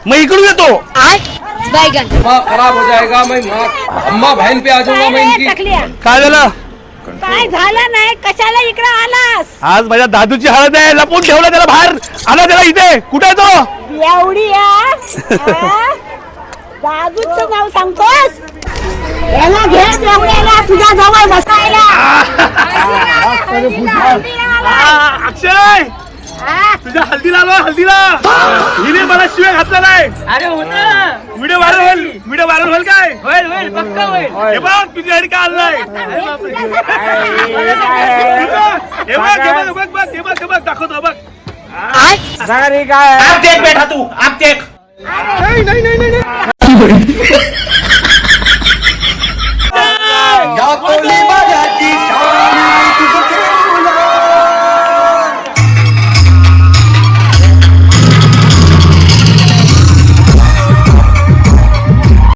मैं इकडून येतो. बैगन खराब हो जाएगा. मैं अम्मा बहन पे आ जाऊंगा मैं इनकी. काय झालं? काय झालं नाही, कशाला इकडे आलास? आज माझ्या दादूची हळद आहे, लपून ठेवलं त्याला बाहेर. आला त्याला इथे. कुठे आहे तो? एवढी दादूचं नाव सांगतोस? याला घे एवढ्याला तुझ्या जवळ बसायला. अक्षय, तुझ्या हल्दीला आलो. हल्दीला हिने मला शिवाय घातला नाही. अरे होता व्हिडिओ व्हायरल होईल काय? होईल होईल पक्का होईल. हे बघ तुझ्या घरी काय आलंय. हे बघ दाखवतो बघ. काय आप देख बेटा तू, आप देख. नाही